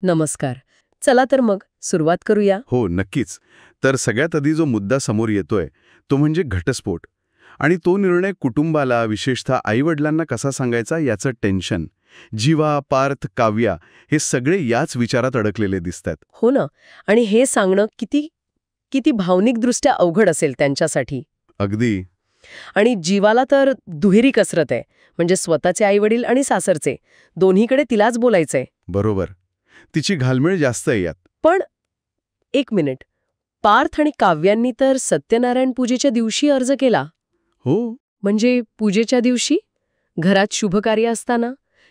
नमस्कार. चला तर मग सुरुवात करूया. हो, नक्कीच. तर सगळ्यात आधी जो मुद्दा समोर येतोय तो म्हणजे घटस्फोट. आणि तो निर्णय कुटुंबाला, विशेषतः आईवडिलांना कसा सांगायचा याचं टेन्शन. जीवा, पार्थ, काव्या हे सगळे याच विचारात अडकलेले दिसतात. हो ना. आणि हे सांगणं किती किती भावनिकदृष्ट्या अवघड असेल त्यांच्यासाठी. अगदी. आणि जीवाला तर दुहेरी कसरत आहे. म्हणजे स्वतःचे आईवडील आणि सासरचे दोन्हीकडे तिलाच बोलायचंय. बरोबर. तिची घालमेळ जास्त आहे यात. पण एक मिनिट, पार्थ आणि काव्यांनी तर सत्यनारायण पूजेच्या दिवशी अर्ज केला. हो. म्हणजे पूजेच्या दिवशी घरात शुभकार्य असताना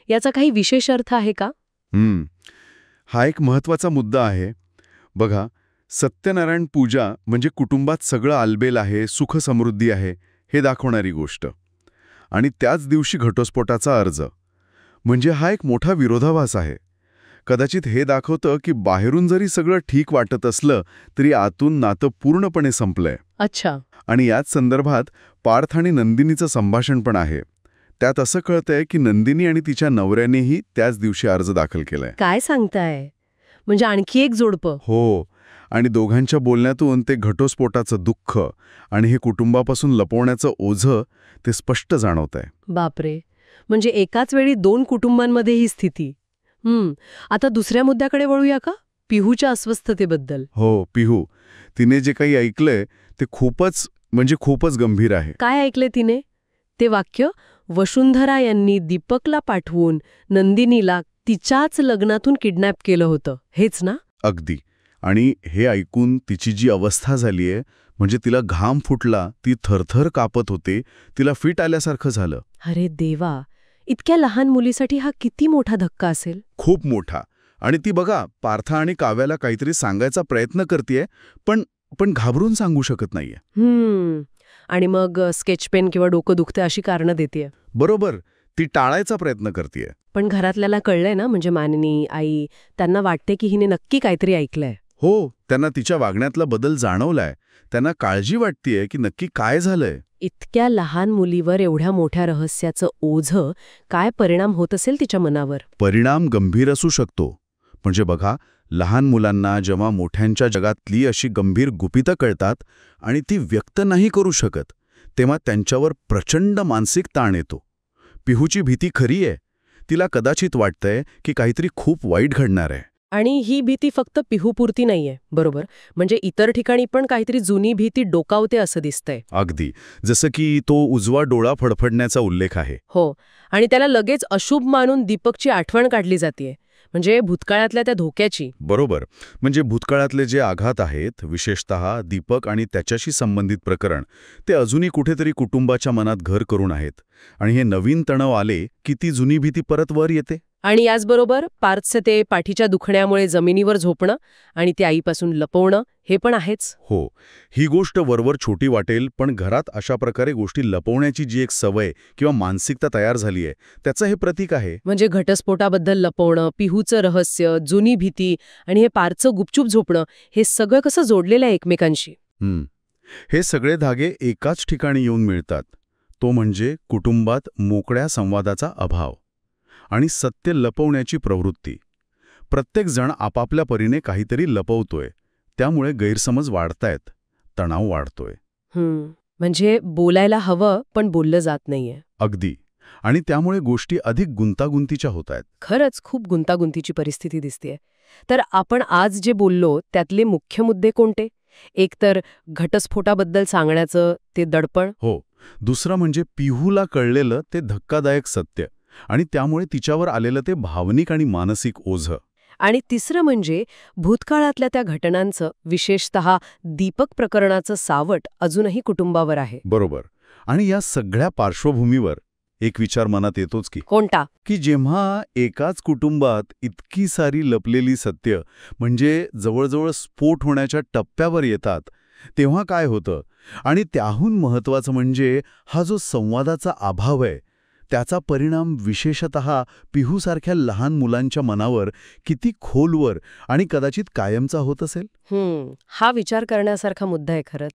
याचा काही विशेष अर्थ आहे का? हा एक महत्वाचा मुद्दा आहे. बघा, सत्यनारायण पूजा म्हणजे कुटुंबात सगळं आलबेल आहे, सुख समृद्धी आहे हे दाखवणारी गोष्ट. आणि त्याच दिवशी घटस्फोटाचा अर्ज म्हणजे हा एक मोठा विरोधाभास आहे. कदाचित हे दाखवतं की बाहेरून जरी सगळं ठीक वाटत असलं तरी आतून नातं पूर्णपणे संपलंय. अच्छा. आणि याच संदर्भात पार्थ आणि नंदिनीचं संभाषण पण आहे. त्यात असं कळतंय की नंदिनी आणि तिच्या नवऱ्यानेही त्याच दिवशी अर्ज दाखल केलाय. काय सांगताय? म्हणजे आणखी एक जोडपं. हो. आणि दोघांच्या बोलण्यातून ते घटस्फोटाचं दुःख आणि हे कुटुंबापासून लपवण्याचं ओझं ते स्पष्ट जाणवतंय. बापरे. म्हणजे एकाच वेळी दोन कुटुंबांमध्ये ही स्थिती. आता दुसऱ्या मुद्द्याकडे वळूया का? पिहूच्या अस्वस्थतेबद्दल. हो, पिहू. तिने जे काही ऐकलंय ते खूपच गंभीर आहे. काय ऐकले तिने? ते वाक्य, वसुंधरा यांनी दीपकला पाठवून नंदिनीला तिच्याच लग्नातून किडनॅप केलं होतं, हेच ना? अगदी. आणि हे ऐकून तिची जी अवस्था झालीये, म्हणजे तिला घाम फुटला, ती थरथर कापत होते, तिला फिट आल्यासारखं झालं. अरे देवा, इतक्या लहान मुलीसाठी हा किती मोठा धक्का असेल. खूप मोठा. आणि ती बघा, पार्थ आणि काव्याला काहीतरी सांगायचा प्रयत्न करतेय, पण घाबरून सांगू शकत नाहीये. आणि मग स्केच पेन किंवा डोकं दुखते अशी कारणं देतेय. बरोबर. ती टाळायचा प्रयत्न करतेय. पण घरातल्याला कळलंय ना, म्हणजे माननी, आई, त्यांना वाटते की हिने नक्की काहीतरी ऐकलंय. हो, त्यांना तिच्या वागण्यातला बदल जाणवलाय. त्यांना काळजी वाटतेय की नक्की काय झालंय. इतक्या लहान मुलीवर एवढ्या मोठ्या रहस्याचं ओझं, काय परिणाम होत असेल तिच्या मनावर? परिणाम गंभीर असू शकतो. म्हणजे बघा, लहान मुलांना जेव्हा मोठ्यांच्या जगातली अशी गंभीर गुपितं कळतात आणि ती व्यक्त नाही करू शकत, तेव्हा त्यांच्यावर प्रचंड मानसिक ताण येतो. पिहूची भीती खरी आहे. तिला कदाचित वाटतंय की काहीतरी खूप वाईट घडणार आहे. आणि ही भीती फक्त पिहूपुरती नाहीये, बरोबर? म्हणजे इतर ठिकाणी पण काहीतरी जुनी भीती डोकावते असं दिसतंय. अगदी. जसं की तो उजवा डोळा फडफडण्याचा उल्लेख आहे. हो. आणि त्याला लगेच अशुभ मानून दीपकची आठवण काढली जातेय. म्हणजे भूतकाळातल्या त्या धोक्याची. बरोबर. म्हणजे भूतकाळातले जे आघात आहेत, विशेषतः दीपक आणि त्याच्याशी संबंधित प्रकरण, ते अजूनही कुठेतरी कुटुंबाच्या मनात घर करून आहेत. आणि हे नवीन तणाव आले की ती जुनी भीती परत वर येते. आणि याचबरोबर पार्थचे ते पाठीच्या दुखण्यामुळे जमिनीवर झोपणं आणि ते आईपासून लपवणं हे पण आहेच. हो. ही गोष्ट वरवर छोटी वाटेल, पण घरात अशा प्रकारे गोष्टी लपवण्याची जी एक सवय किंवा मानसिकता तयार झालीय, त्याचं हे प्रतीक आहे. म्हणजे घटस्फोटाबद्दल लपवणं, पिहूचं रहस्य, जुनी भीती आणि हे पार्थचं गुपचूप झोपणं, हे सगळं कसं जोडलेलं आहे एकमेकांशी. हे सगळे धागे एकाच ठिकाणी येऊन मिळतात. तो म्हणजे कुटुंबात मोकळ्या संवादाचा अभाव आणि सत्य लपवण्याची प्रवृत्ती. प्रत्येक जण आपापल्या परीने काहीतरी लपवतोय. त्यामुळे गैरसमज वाढतायत, तणाव वाढतोय. म्हणजे बोलायला हवं पण बोललं जात नाहीये. अगदी. आणि त्यामुळे गोष्टी अधिक गुंतागुंतीच्या होत आहेत. खरंच खूप गुंतागुंतीची परिस्थिती दिसतेय. तर आपण आज जे बोललो त्यातले मुख्य मुद्दे कोणते? एक तर घटस्फोटाबद्दल सांगण्याचं ते दडपण. हो. दुसरं म्हणजे पिहूला कळलेलं ते धक्कादायक सत्य आणि त्यामुळे तिच्यावर आलेलं ते भावनिक आणि मानसिक ओझं. आणि तिसरं म्हणजे भूतकाळातल्या त्या घटनांचं, विशेषतः दीपक प्रकरणाचं सावट अजूनही कुटुंबावर आहे. बरोबर. आणि या सगळ्या पार्श्वभूमीवर एक विचार मनात येतोच की कोणता? की जेव्हा एकाच कुटुंबात इतकी सारी लपलेली सत्य म्हणजे जवळजवळ स्फोट होण्याच्या टप्प्यावर येतात, तेव्हा काय होतं? आणि त्याहून महत्त्वाचं म्हणजे हा जो संवादाचा अभाव आहे, त्याचा परिणाम विशेषतः पिहूसारख्या लहान मुलांच्या मनावर किती खोलवर आणि कदाचित कायमचा होत असेल. हा विचार करण्यासारखा मुद्दा आहे खरंच.